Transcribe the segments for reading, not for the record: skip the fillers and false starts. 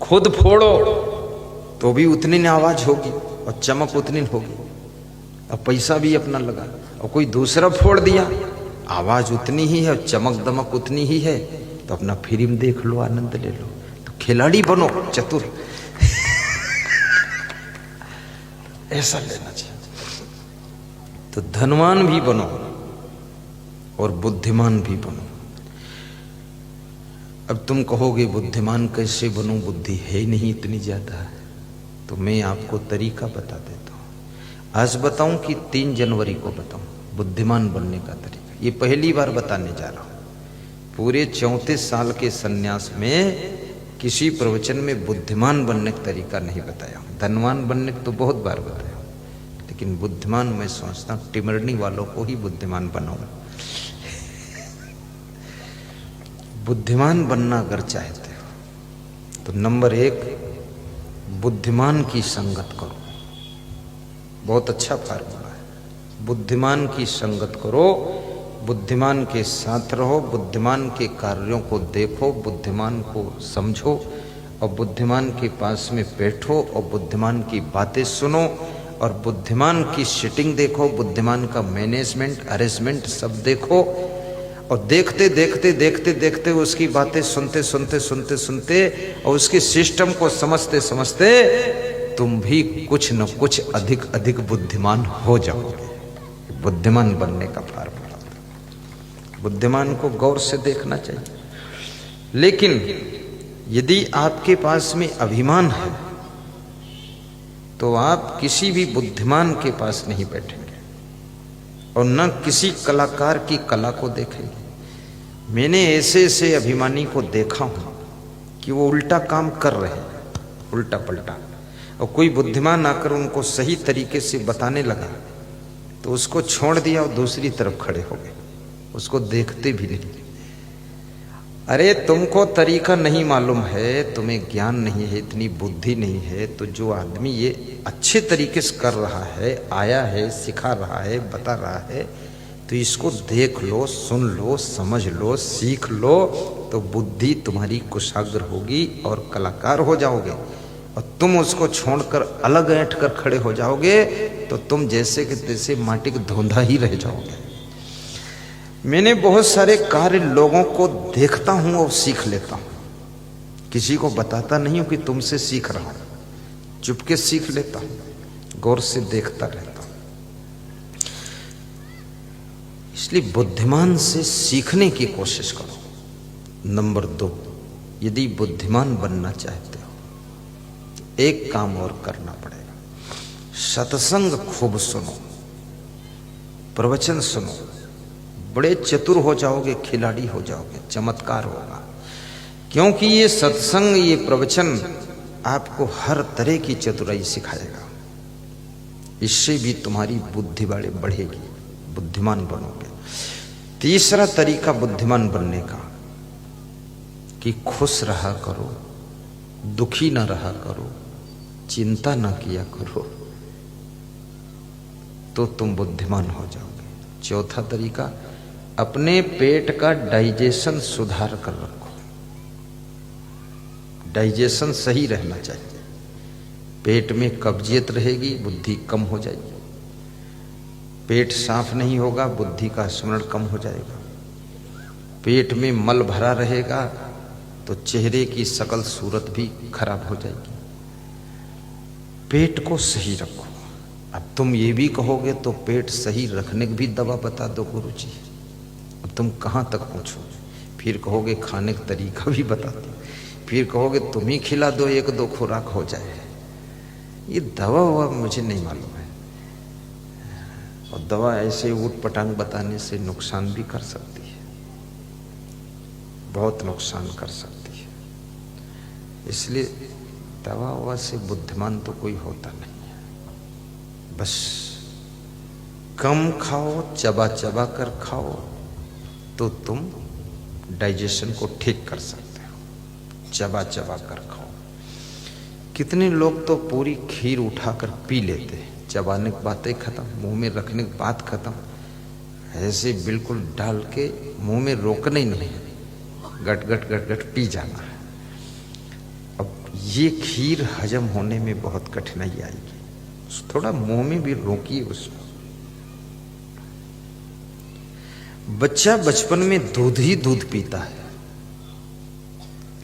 खुद फोड़ो तो भी उतनी न आवाज होगी और चमक उतनी होगी, और पैसा भी अपना लगा, और कोई दूसरा फोड़ दिया आवाज उतनी ही है और चमक दमक उतनी ही है, तो अपना फिल्म देख लो, आनंद ले लो। तो खिलाड़ी बनो, चतुर ऐसा लेना चाहिए। तो धनवान भी बनो और बुद्धिमान भी बनो। अब तुम कहोगे बुद्धिमान कैसे बनूं, बुद्धि है ही नहीं इतनी ज्यादा। तो मैं आपको तरीका बता देता हूं। आज बताऊं कि 3 जनवरी को बताऊं बुद्धिमान बनने का तरीका। ये पहली बार बताने जा रहा हूं। पूरे 34 साल के सन्यास में किसी प्रवचन में बुद्धिमान बनने का तरीका नहीं बताया हूं। धनवान बनने को तो बहुत बार बताया हूं, लेकिन बुद्धिमान मैं सोचता हूं टिमरनी वालों को ही बुद्धिमान बनाऊं। बुद्धिमान बनना अगर चाहते हो तो नंबर 1, बुद्धिमान की संगत करो। बहुत अच्छा फार्मूला है। बुद्धिमान की संगत करो, बुद्धिमान के साथ रहो, बुद्धिमान के कार्यों को देखो, बुद्धिमान को समझो, और बुद्धिमान के पास में बैठो और बुद्धिमान की बातें सुनो, और बुद्धिमान की सिटिंग देखो, बुद्धिमान का मैनेजमेंट अरेंजमेंट सब देखो, और देखते देखते देखते देखते उसकी बातें सुनते सुनते सुनते सुनते और उसके सिस्टम को समझते समझते तुम भी कुछ न कुछ अधिक अधिक बुद्धिमान हो जाओगे। बुद्धिमान बनने का फार्मूला। बुद्धिमान को गौर से देखना चाहिए। लेकिन यदि आपके पास में अभिमान है तो आप किसी भी बुद्धिमान के पास नहीं बैठेंगे और न किसी कलाकार की कला को देखेंगे। मैंने ऐसे ऐसे अभिमानी को देखा हूं कि वो उल्टा काम कर रहे हैं, उल्टा पलटा, और कोई बुद्धिमान आकर उनको सही तरीके से बताने लगा तो उसको छोड़ दिया और दूसरी तरफ खड़े हो गए, उसको देखते भी नहीं। अरे तुमको तरीका नहीं मालूम है, तुम्हें ज्ञान नहीं है, इतनी बुद्धि नहीं है, तो जो आदमी ये अच्छे तरीके से कर रहा है, आया है, सिखा रहा है, बता रहा है, तो इसको देख लो, सुन लो, समझ लो, सीख लो, तो बुद्धि तुम्हारी कुशाग्र होगी और कलाकार हो जाओगे। और तुम उसको छोड़कर अलग ऐंठ कर खड़े हो जाओगे तो तुम जैसे कि तैसे माटी का धोंधा ही रह जाओगे। मैंने बहुत सारे कार्य लोगों को देखता हूं और सीख लेता हूं। किसी को बताता नहीं हूं कि तुमसे सीख रहा हूं, चुपके सीख लेता हूं, गौर से देखता रहता हूं। इसलिए बुद्धिमान से सीखने की कोशिश करो। नंबर 2, यदि बुद्धिमान बनना चाहते हो तो एक काम और करना पड़ेगा। सत्संग खूब सुनो, प्रवचन सुनो, बड़े चतुर हो जाओगे, खिलाड़ी हो जाओगे, चमत्कार होगा। क्योंकि ये सत्संग, ये प्रवचन आपको हर तरह की चतुराई सिखाएगा। इससे भी तुम्हारी बुद्धि बढ़ेगी, बुद्धिमान बनोगे। तीसरा तरीका बुद्धिमान बनने का कि खुश रहा करो, दुखी ना रहा करो, चिंता ना किया करो, तो तुम बुद्धिमान हो जाओगे। चौथा तरीका, अपने पेट का डाइजेशन सुधार कर रखो। डाइजेशन सही रहना चाहिए। पेट में कब्जियत रहेगी, बुद्धि कम हो जाएगी। पेट साफ नहीं होगा, बुद्धि का स्मरण कम हो जाएगा। पेट में मल भरा रहेगा तो चेहरे की शकल सूरत भी खराब हो जाएगी। पेट को सही रखो। अब तुम ये भी कहोगे तो पेट सही रखने की भी दवा बता दो गुरुजी। अब तुम कहाँ तक पहुँचोगे? फिर कहोगे खाने का तरीका भी बता दो, फिर कहोगे तुम ही खिला दो, 1-2 खुराक हो जाए। ये दवा हुआ मुझे नहीं मालूम है। और दवा ऐसे ऊट पटांग बताने से नुकसान भी कर सकती है, बहुत नुकसान कर सकती है। इसलिए दवा ववा से बुद्धिमान तो कोई होता नहीं है। बस कम खाओ, चबा चबा कर खाओ, तो तुम डाइजेशन को ठीक कर सकते हो। चबा चबा कर खाओ। कितने लोग तो पूरी खीर उठाकर पी लेते हैं, चबाने की बातें खत्म, मुंह में रखने की बात खत्म, ऐसे बिल्कुल डाल के मुंह में रोकना ही नहीं, गट गट गट गट पी जाना है। अब ये खीर हजम होने में बहुत कठिनाई आएगी, थोड़ा मुंह में भी रोकिए उसको। बच्चा बचपन में दूध ही दूध पीता है,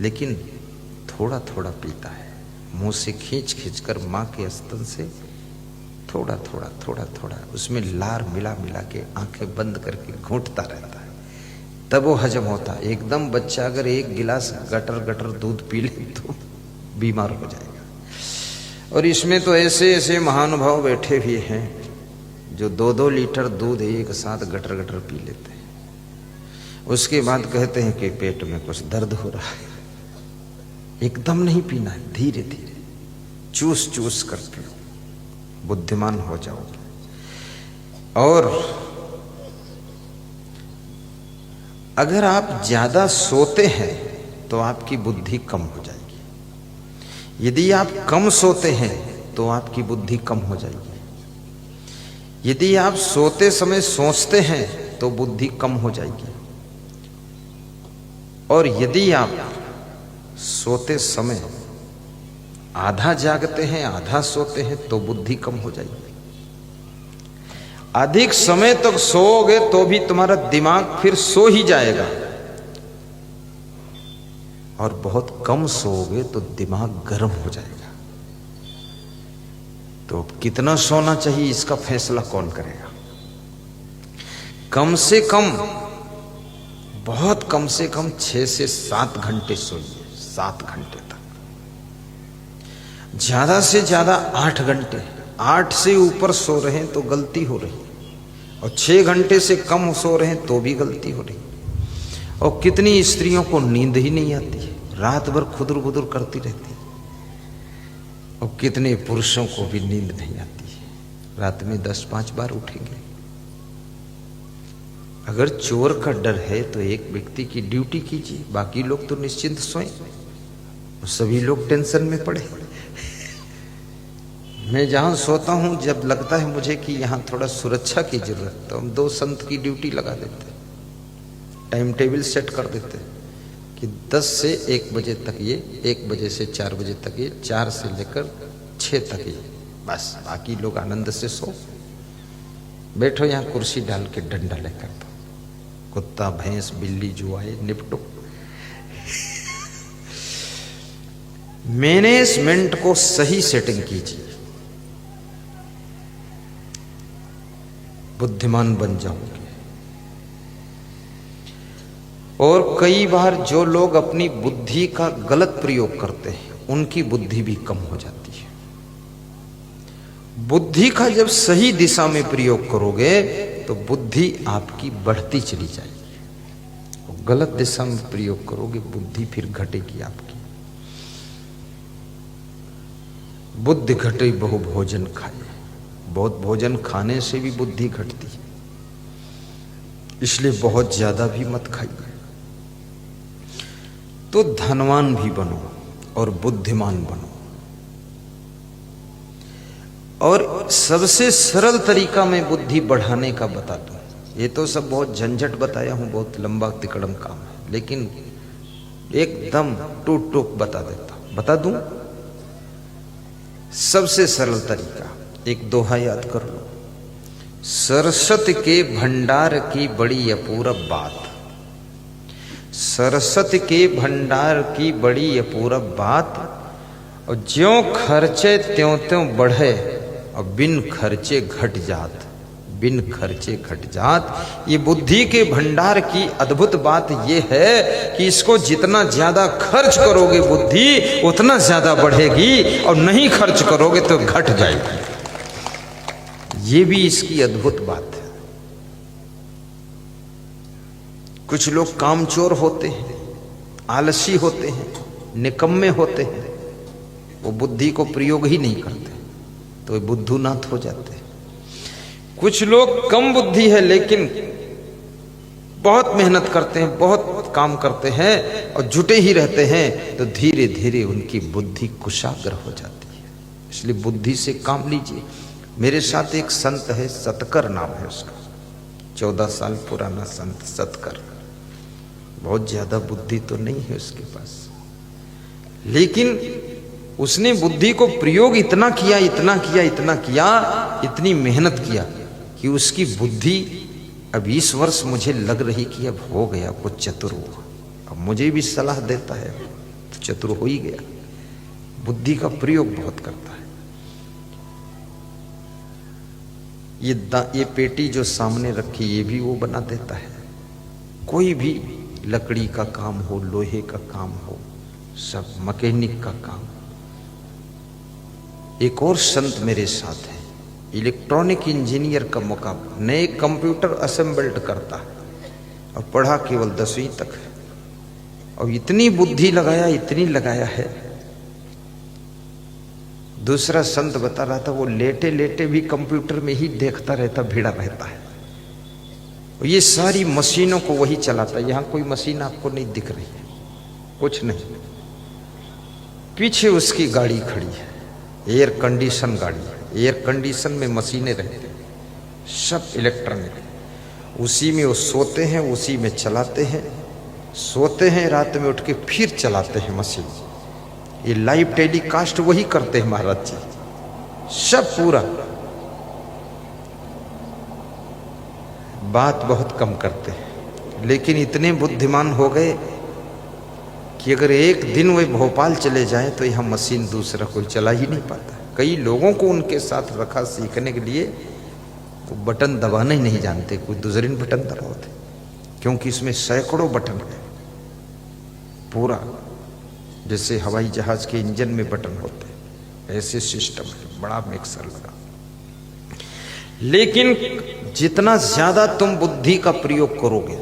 लेकिन थोड़ा थोड़ा पीता है, मुंह से खींच खींच कर मां के स्तन से थोड़ा थोड़ा थोड़ा थोड़ा उसमें लार मिला मिला के आंखें बंद करके घूंटता रहता है, तब वो हजम होता है। एकदम बच्चा अगर एक गिलास गटर गटर दूध पी ले तो बीमार हो जाएगा। और इसमें तो ऐसे ऐसे महानुभाव बैठे हुए हैं जो 2-2 लीटर दूध एक साथ गटर गटर पी लेते हैं, उसके बाद कहते हैं कि पेट में कुछ दर्द हो रहा है। एकदम नहीं पीना है, धीरे धीरे चूस चूस करके बुद्धिमान हो जाओगे। और अगर आप ज्यादा सोते हैं तो आपकी बुद्धि कम हो जाएगी, यदि आप कम सोते हैं तो आपकी बुद्धि कम हो जाएगी, यदि आप सोते समय सोचते हैं तो बुद्धि कम हो जाएगी, और यदि आप सोते समय आधा जागते हैं आधा सोते हैं तो बुद्धि कम हो जाएगी। अधिक समय तक सोओगे तो भी तुम्हारा दिमाग फिर सो ही जाएगा, और बहुत कम सोओगे तो दिमाग गर्म हो जाएगा। तो कितना सोना चाहिए इसका फैसला कौन करेगा? कम से कम, बहुत कम से कम 6 से 7 घंटे सोइए, 7 घंटे तक, ज्यादा से ज्यादा 8 घंटे। 8 से ऊपर सो रहे हैं तो गलती हो रही, और 6 घंटे से कम सो रहे हैं तो भी गलती हो रही। और कितनी स्त्रियों को नींद ही नहीं आती है, रात भर खुदर खुदर करती रहती है, और कितने पुरुषों को भी नींद नहीं आती है, रात में 10-5 बार उठेंगे। अगर चोर का डर है तो एक व्यक्ति की ड्यूटी कीजिए, बाकी लोग तो निश्चिंत सोएं, सभी लोग टेंशन में पड़े। मैं जहां सोता हूं, जब लगता है मुझे कि यहां थोड़ा सुरक्षा की जरूरत, तो हम 2 संत की ड्यूटी लगा देते, टाइम टेबल सेट कर देते कि 10 से 1 बजे तक ये, 1 बजे से 4 बजे तक ये, 4 से लेकर 6 तक ये, बस बाकी लोग आनंद से सो। बैठो यहां कुर्सी डाल के, डंडा लेकर, तो कुत्ता भैंस बिल्ली जो आए निपटो। मैनेजमेंट को सही सेटिंग कीजिए, बुद्धिमान बन जाओगे। और कई बार जो लोग अपनी बुद्धि का गलत प्रयोग करते हैं उनकी बुद्धि भी कम हो जाती है। बुद्धि का जब सही दिशा में प्रयोग करोगे तो बुद्धि आपकी बढ़ती चली जाएगी, गलत दिशा में प्रयोग करोगे बुद्धि फिर घटेगी आपकी। बुद्धि घटे बहु भोजन खाए, बहुत भोजन खाने से भी बुद्धि घटती है, इसलिए बहुत ज्यादा भी मत खाइए। तो धनवान भी बनो और बुद्धिमान बनो। और सबसे सरल तरीका मैं बुद्धि बढ़ाने का बता दूं, ये तो सब बहुत झंझट बताया हूं, बहुत लंबा तिकड़म काम है, लेकिन एकदम टूक टूक बता दूं। सबसे सरल तरीका, एक दोहा याद कर लो, सरस्वत के भंडार की बड़ी अपूर्व बात, सरस्वत के भंडार की बड़ी अपूर्व बात, और ज्यों खर्चे त्यों त्यों बढ़े, और बिन खर्चे घट जात, बिन खर्चे घट जात। ये बुद्धि के भंडार की अद्भुत बात ये है कि इसको जितना ज्यादा खर्च करोगे बुद्धि उतना ज्यादा बढ़ेगी, और नहीं खर्च करोगे तो घट जाएगी। ये भी इसकी अद्भुत बात है। कुछ लोग कामचोर होते हैं, आलसी होते हैं, निकम्मे होते हैं, वो बुद्धि को प्रयोग ही नहीं करते, तो वे बुद्धूनाथ हो जाते हैं। कुछ लोग कम बुद्धि है लेकिन बहुत मेहनत करते हैं, बहुत काम करते हैं और जुटे ही रहते हैं, तो धीरे धीरे उनकी बुद्धि कुशाग्र हो जाती है। इसलिए बुद्धि से काम लीजिए। मेरे साथ एक संत है, सतकर नाम है उसका, 14 साल पुराना संत सतकर। बहुत ज्यादा बुद्धि तो नहीं है उसके पास, लेकिन उसने बुद्धि को प्रयोग इतना किया, इतना किया, इतना किया, इतनी मेहनत किया कि उसकी बुद्धि अब 20 वर्ष मुझे लग रही कि अब हो गया, कुछ चतुर हुआ। अब मुझे भी सलाह देता है तो चतुर हो ही गया। बुद्धि का प्रयोग बहुत करता है। ये पेटी जो सामने रखी, ये भी वो बना देता है। कोई भी लकड़ी का काम हो, लोहे का काम हो, सब मैकेनिक का काम। एक और संत मेरे साथ है, इलेक्ट्रॉनिक इंजीनियर का मुकाबला, नए कंप्यूटर असेंबल्ड करता है और पढ़ा केवल 10वीं तक है और इतनी बुद्धि लगाया, इतनी लगाया है। दूसरा संत बता रहा था वो लेटे लेटे भी कंप्यूटर में ही देखता रहता, भिड़ा रहता है। और ये सारी मशीनों को वही चलाता है। यहां कोई मशीन आपको नहीं दिख रही है, कुछ नहीं। पीछे उसकी गाड़ी खड़ी है, एयर कंडीशन गाड़ी है। एयर कंडीशन में मशीनें रहती हैं, सब इलेक्ट्रॉनिक। उसी में वो सोते हैं, उसी में चलाते हैं, सोते हैं, रात में उठ के फिर चलाते हैं मशीन। ये लाइव टेलीकास्ट वही करते हैं महाराज जी, सब पूरा। बात बहुत कम करते हैं, लेकिन इतने बुद्धिमान हो गए कि अगर एक दिन वे भोपाल चले जाएं तो यह मशीन दूसरा कोई चला ही नहीं पाता। कई लोगों को उनके साथ रखा सीखने के लिए, वो बटन दबाना ही नहीं जानते, कोई दूसरे बटन दबाते, क्योंकि इसमें सैकड़ों बटन है पूरा। जैसे हवाई जहाज के इंजन में बटन होते हैं, ऐसे सिस्टम है, बड़ा मिक्सर लगा। लेकिन जितना ज्यादा तुम बुद्धि का प्रयोग करोगे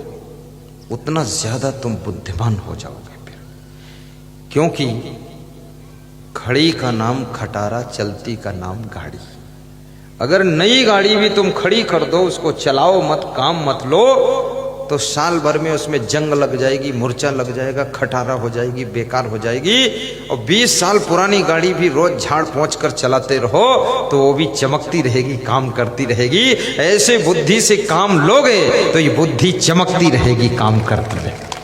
उतना ज्यादा तुम बुद्धिमान हो जाओगे फिर। क्योंकि खड़ी का नाम खटारा, चलती का नाम गाड़ी। अगर नई गाड़ी भी तुम खड़ी कर दो, उसको चलाओ मत, काम मत लो, तो साल भर में उसमें जंग लग जाएगी, मूर्छा लग जाएगा, खटारा हो जाएगी, बेकार हो जाएगी। और 20 साल पुरानी गाड़ी भी रोज झाड़ पोंछ कर चलाते रहो तो वो भी चमकती रहेगी, काम करती रहेगी। ऐसे बुद्धि से काम लोगे तो ये बुद्धि चमकती रहेगी, काम करती रहेगी।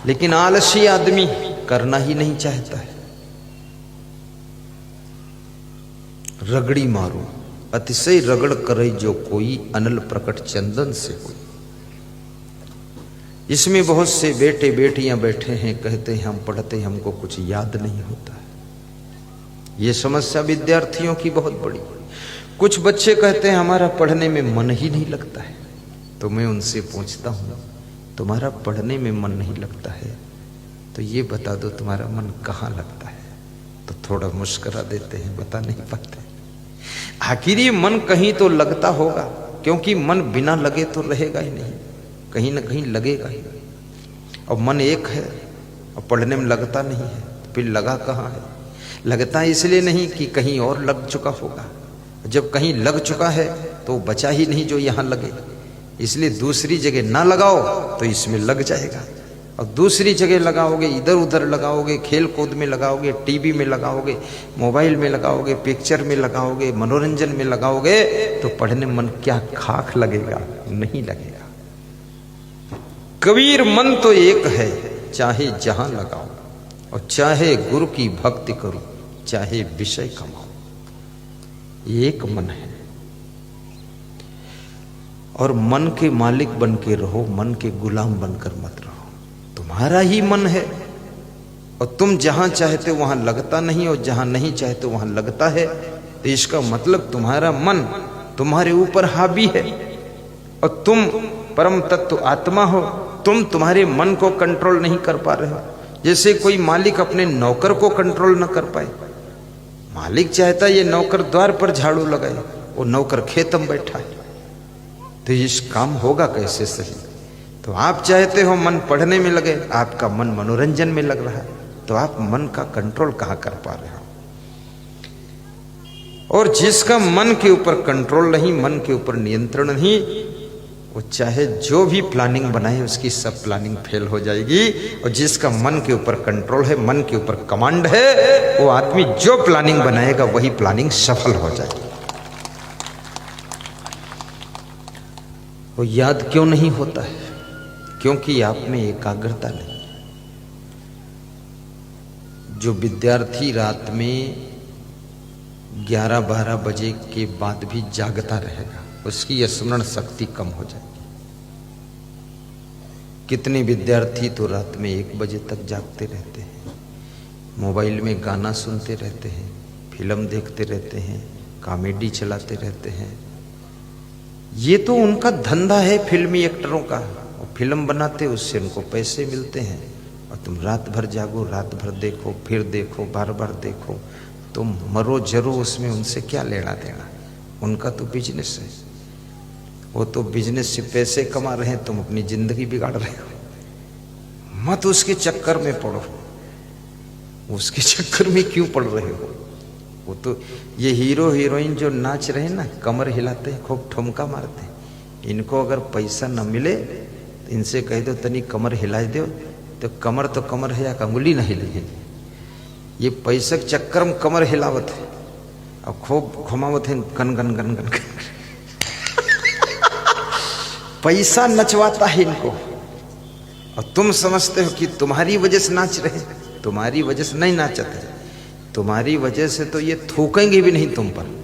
लेकिन आलसी आदमी करना ही नहीं चाहता है। रगड़ी मारो अतिशय रगड़ करे जो कोई, अनल प्रकट चंदन से कोई। इसमें बहुत से बेटे बेटियां बैठे हैं, कहते हैं हम पढ़ते, हमको कुछ याद नहीं होता है। ये समस्या विद्यार्थियों की बहुत बड़ी। कुछ बच्चे कहते हैं हमारा पढ़ने में मन ही नहीं लगता है। तो मैं उनसे पूछता हूं, तुम्हारा पढ़ने में मन नहीं लगता है तो ये बता दो तुम्हारा मन कहाँ लगता है। तो थोड़ा मुस्कुरा देते हैं, बता नहीं पाते। आखिर ये मन कहीं तो लगता होगा, क्योंकि मन बिना लगे तो रहेगा ही नहीं, कहीं ना कहीं लगेगा ही। और मन एक है और पढ़ने में लगता नहीं है, तो फिर लगा कहाँ है? लगता इसलिए नहीं कि कहीं और लग चुका होगा। जब कहीं लग चुका है तो बचा ही नहीं जो यहाँ लगे, इसलिए दूसरी जगह ना लगाओ तो इसमें लग जाएगा। और दूसरी जगह लगाओगे, इधर उधर लगाओगे, खेल कूद में लगाओगे, टीवी में लगाओगे, मोबाइल में लगाओगे, पिक्चर में लगाओगे, मनोरंजन में लगाओगे, तो पढ़ने मन क्या खाक लगेगा? नहीं लगेगा। कबीर मन तो एक है, चाहे जहां लगाओ, और चाहे गुरु की भक्ति करो, चाहे विषय कमाओ। एक मन है और मन के मालिक बन के रहो, मन के गुलाम बनकर मत रहो। तुम्हारा ही मन है और तुम जहां चाहते हो वहां लगता नहीं, और जहां नहीं चाहते वहां लगता है। तो इसका मतलब तुम्हारा मन तुम्हारे ऊपर हावी है और तुम परम तत्व आत्मा हो। तुम तुम्हारे मन को कंट्रोल नहीं कर पा रहे हो। जैसे कोई मालिक अपने नौकर को कंट्रोल न कर पाए। मालिक चाहता है ये नौकर द्वार पर झाड़ू लगाए, वो नौकर खेत में बैठा है, तो इस काम होगा कैसे सही? तो आप चाहते हो मन पढ़ने में लगे, आपका मन मनोरंजन में लग रहा है, तो आप मन का कंट्रोल कहां कर पा रहे हो? और जिसका मन के ऊपर कंट्रोल नहीं, मन के ऊपर नियंत्रण नहीं, वो चाहे जो भी प्लानिंग बनाए उसकी सब प्लानिंग फेल हो जाएगी। और जिसका मन के ऊपर कंट्रोल है, मन के ऊपर कमांड है, वो आदमी जो प्लानिंग बनाएगा वही प्लानिंग सफल हो जाएगी। वो याद क्यों नहीं होता है? क्योंकि आप में एकाग्रता नहीं। जो विद्यार्थी रात में 11-12 बजे के बाद भी जागता रहेगा, उसकी स्मरण शक्ति कम हो जाएगी। कितने विद्यार्थी तो रात में 1 बजे तक जागते रहते हैं, मोबाइल में गाना सुनते रहते हैं, फिल्म देखते रहते हैं, कॉमेडी चलाते रहते हैं। ये तो उनका धंधा है फिल्मी एक्टरों का, और फिल्म बनाते उससे उनको पैसे मिलते हैं। और तुम रात भर जागो, रात भर देखो, फिर देखो, बार बार देखो, तुम मरो जरो उसमें, उनसे क्या लेना देना। उनका तो बिजनेस है, वो तो बिजनेस से पैसे कमा रहे हैं, तुम अपनी जिंदगी बिगाड़ रहे हो। मत उसके चक्कर में पड़ो, उसके चक्कर में क्यों पड़ रहे हो। वो तो ये हीरो हीरोइन जो नाच रहे हैं ना, कमर हिलाते हैं, खूब ठुमका मारते हैं, इनको अगर पैसा न मिले तो इनसे कह दो तनी कमर हिला दो, तो कमर है या अंगुली नहीं हिलेगी। ये पैसे के चक्कर में कमर हिलावत है और खूब घुमावत है, gun gun gun gun, gun. पैसा नचवाता है इनको, और तुम समझते हो कि तुम्हारी वजह से नाच रहे। तुम्हारी वजह से नहीं नाचते, तुम्हारी वजह से तो ये थूकेंगे भी नहीं तुम पर।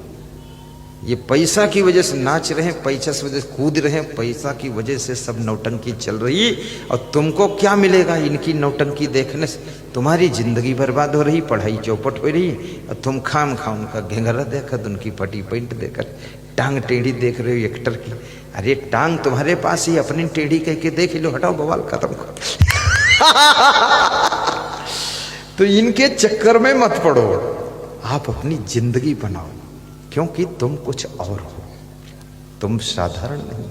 ये पैसा की वजह से नाच रहे हैं, पैसा की वजह से कूद रहे हैं, पैसा की वजह से सब नौटंकी चल रही। और तुमको क्या मिलेगा इनकी नौटंकी देखने से? तुम्हारी जिंदगी बर्बाद हो रही, पढ़ाई चौपट हो रही, और तुम खाम खा उनका घेंगरा देखकर, उनकी पटी पेंट देखकर, टांग टेढ़ी देख रहे हो एक्टर की। अरे टांग तुम्हारे पास ही, अपनी टेढ़ी कह के देख लो, हटाओ बवाल खत्म करो। तो इनके चक्कर में मत पड़ो, आप अपनी जिंदगी बनाओ, क्योंकि तुम कुछ और हो, तुम साधारण नहीं।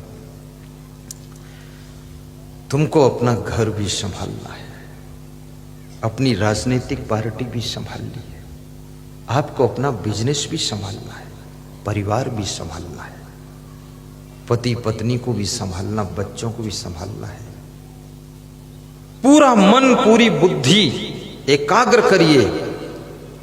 तुमको अपना घर भी संभालना है, अपनी राजनीतिक पार्टी भी संभालनी है, आपको अपना बिजनेस भी संभालना है, परिवार भी संभालना है, पति पत्नी को भी संभालना, बच्चों को भी संभालना है। पूरा मन, पूरी बुद्धि एकाग्र करिए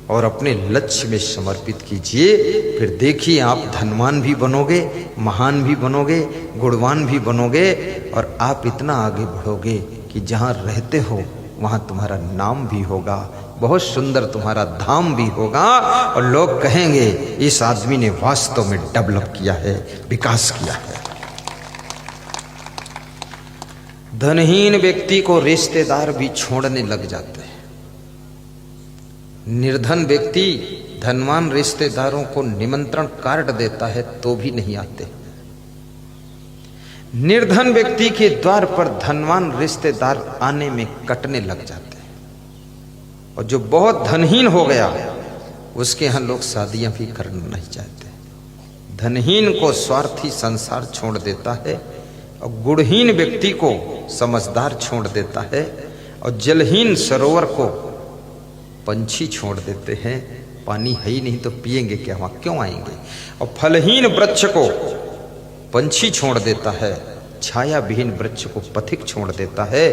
और अपने लक्ष्य में समर्पित कीजिए। फिर देखिए आप धनवान भी बनोगे, महान भी बनोगे, गुणवान भी बनोगे, और आप इतना आगे बढ़ोगे कि जहां रहते हो वहां तुम्हारा नाम भी होगा, बहुत सुंदर तुम्हारा धाम भी होगा, और लोग कहेंगे इस आदमी ने वास्तव में डेवलप किया है, विकास किया है। धनहीन व्यक्ति को रिश्तेदार भी छोड़ने लग जाते हैं। निर्धन व्यक्ति धनवान रिश्तेदारों को निमंत्रण कार्ड देता है तो भी नहीं आते। निर्धन व्यक्ति के द्वार पर धनवान रिश्तेदार आने में कटने लग जाते हैं। और जो बहुत धनहीन हो गया उसके यहां लोग शादियां भी करना नहीं चाहते। धनहीन को स्वार्थी संसार छोड़ देता है, और गुणहीन व्यक्ति को समझदार छोड़ देता है, और जलहीन सरोवर को पंछी छोड़ देते हैं। पानी है ही नहीं तो पिएंगे क्या, वहां क्यों आएंगे। और फलहीन वृक्ष को पंछी छोड़ देता है, छाया विहीन वृक्ष को पथिक छोड़ देता है।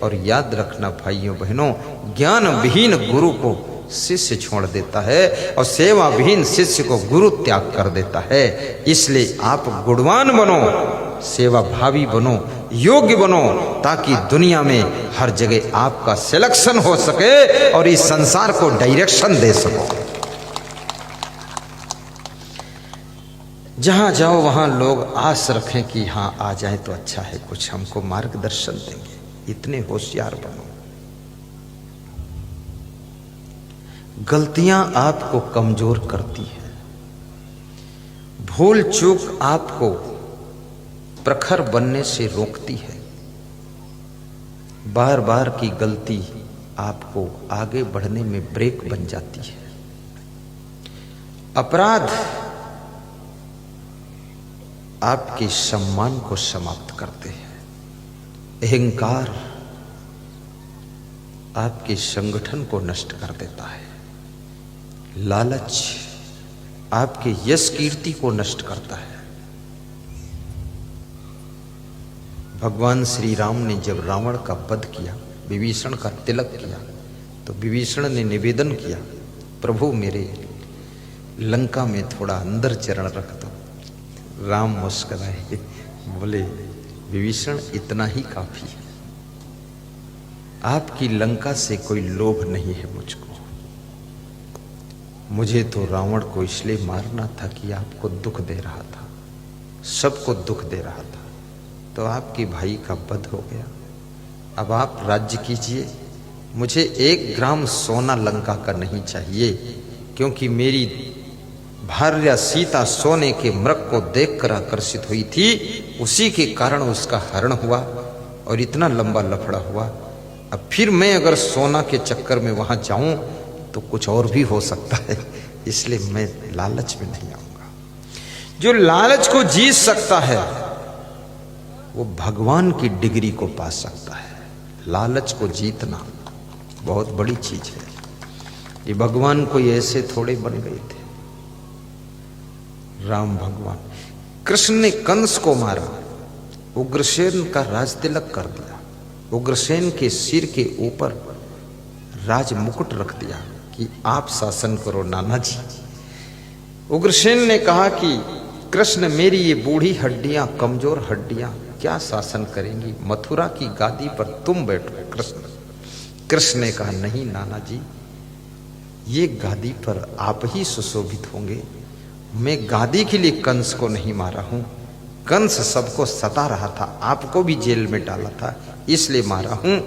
और याद रखना भाइयों बहनों, ज्ञान विहीन गुरु को शिष्य छोड़ देता है, और सेवा विहीन शिष्य को गुरु त्याग कर देता है। इसलिए आप गुणवान बनो, सेवा भावी बनो, योग्य बनो, ताकि दुनिया में हर जगह आपका सिलेक्शन हो सके और इस संसार को डायरेक्शन दे सको। जहां जाओ वहां लोग आस रखें कि हां आ जाए तो अच्छा है, कुछ हमको मार्गदर्शन देंगे। इतने होशियार बनो। गलतियां आपको कमजोर करती है, भूल चूक आपको प्रखर बनने से रोकती है। बार बार की गलती आपको आगे बढ़ने में ब्रेक बन जाती है। अपराध आपके सम्मान को समाप्त करते हैं। अहंकार आपके संगठन को नष्ट कर देता है। लालच आपके यश कीर्ति को नष्ट करता है। भगवान श्री राम ने जब रावण का वध किया, विभीषण का तिलक किया, तो विभीषण ने निवेदन किया, प्रभु मेरे लंका में थोड़ा अंदर चरण रख दो। राम मुस्कुराए, बोले विभीषण इतना ही काफी है, आपकी लंका से कोई लोभ नहीं है मुझको, मुझे तो रावण को इसलिए मारना था कि आपको दुख दे रहा था, सबको दुख दे रहा था, तो आपके भाई का वध हो गया। अब आप राज्य कीजिए, मुझे 1 ग्राम सोना लंका का नहीं चाहिए, क्योंकि मेरी भार्या सीता सोने के मृग को देखकर आकर्षित हुई थी, उसी के कारण उसका हरण हुआ और इतना लंबा लफड़ा हुआ। अब फिर मैं अगर सोना के चक्कर में वहां जाऊं तो कुछ और भी हो सकता है, इसलिए मैं लालच में नहीं आऊंगा। जो लालच को जीत सकता है वो भगवान की डिग्री को पा सकता है। लालच को जीतना बहुत बड़ी चीज है। ये भगवान कोई ऐसे थोड़े बन गए थे। राम भगवान, कृष्ण ने कंस को मारा, उग्रसेन का राज तिलक कर दिया, उग्रसेन के सिर के ऊपर राज मुकुट रख दिया कि आप शासन करो नाना जी। उग्रसेन ने कहा कि कृष्ण मेरी ये बूढ़ी हड्डियां, कमजोर हड्डियां क्या शासन करेंगी, मथुरा की गादी पर तुम बैठो कृष्ण। कृष्ण ने कहा नहीं नाना जी, ये गादी पर आप ही सुशोभित होंगे, मैं गादी के लिए कंस को नहीं मारा हूं, कंस सबको सता रहा था, आपको भी जेल में डाला था, इसलिए मारा हूं।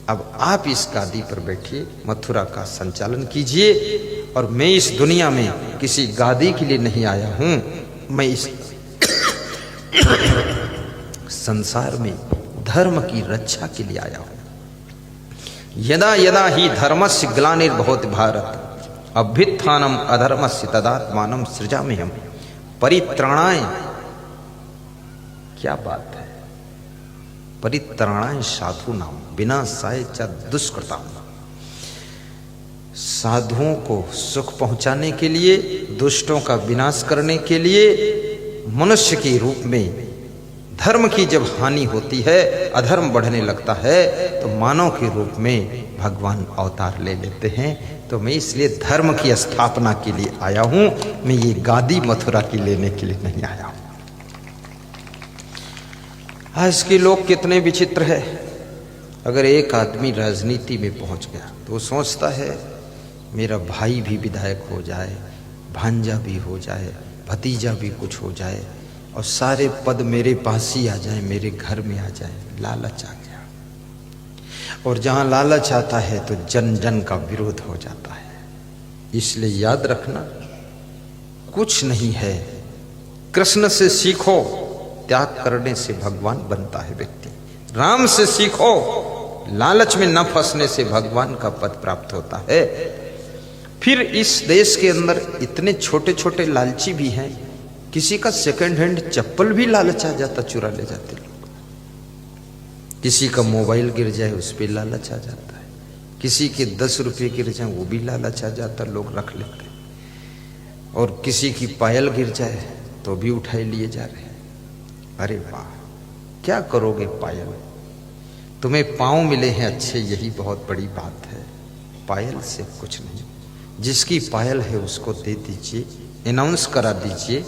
अब आप इस गादी पर बैठिए, मथुरा का संचालन कीजिए, और मैं इस दुनिया में किसी गादी के लिए नहीं आया हूं, मैं इस संसार में धर्म की रक्षा के लिए आया हूं। यदा यदा ही धर्मस्य ग्लानिर्भवति भारत अभ्युत्थानम अधर्मस्य तदात्मानं सृजाम्यहम् परित्राणाय। क्या बात है, परित्राणाय साधूनां विनाशाय च दुष्कृतां। साधुओं को सुख पहुंचाने के लिए, दुष्टों का विनाश करने के लिए मनुष्य के रूप में धर्म की जब हानि होती है, अधर्म बढ़ने लगता है, तो मानव के रूप में भगवान अवतार ले लेते हैं। तो मैं इसलिए धर्म की स्थापना के लिए आया हूं, मैं ये गादी मथुरा की लेने के लिए नहीं आया हूं। आज के लोग कितने विचित्र है। अगर एक आदमी राजनीति में पहुंच गया तो वो सोचता है मेरा भाई भी विधायक हो जाए, भांजा भी हो जाए, भतीजा भी कुछ हो जाए, और सारे पद मेरे पास ही आ जाए, मेरे घर में आ जाए। लालच आ गया, और जहां लालच आता है तो जन जन का विरोध हो जाता है। इसलिए याद रखना, कुछ नहीं है, कृष्ण से सीखो, त्याग करने से भगवान बनता है व्यक्ति। राम से सीखो, लालच में न फंसने से भगवान का पद प्राप्त होता है। फिर इस देश के अंदर इतने छोटे छोटे लालची भी हैं, किसी का सेकंड हैंड चप्पल भी लालच आ जाता, चुरा ले जाते लोग। किसी का मोबाइल गिर जाए उस पर लालच आ जाता है, किसी के 10 रुपये गिर जाए वो भी लालच आ जाता, लोग रख लेते। और किसी की पायल गिर जाए तो भी उठाए लिए जा रहे हैं। अरे वाह, क्या करोगे पायल, तुम्हें पांव मिले हैं अच्छे, यही बहुत बड़ी बात है। पायल से कुछ नहीं, जिसकी पायल है उसको दे दीजिए, अनाउंस करा दीजिए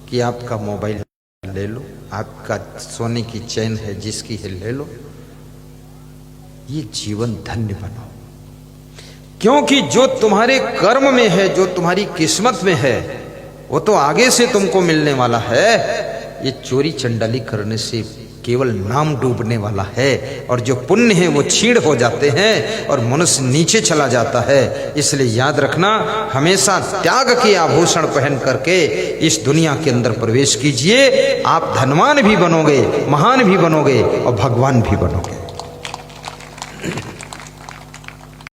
कि आपका मोबाइल ले लो, आपका सोने की चैन है जिसकी है ले लो, ये जीवन धन्य बनाओ। क्योंकि जो तुम्हारे कर्म में है, जो तुम्हारी किस्मत में है, वो तो आगे से तुमको मिलने वाला है। ये चोरी चंडाली करने से केवल नाम डूबने वाला है, और जो पुण्य है वो छीड़ हो जाते हैं और मनुष्य नीचे चला जाता है। इसलिए याद रखना, हमेशा त्याग के आभूषण पहन करके इस दुनिया के अंदर प्रवेश कीजिए। आप धनवान भी बनोगे, महान भी बनोगे और भगवान भी बनोगे।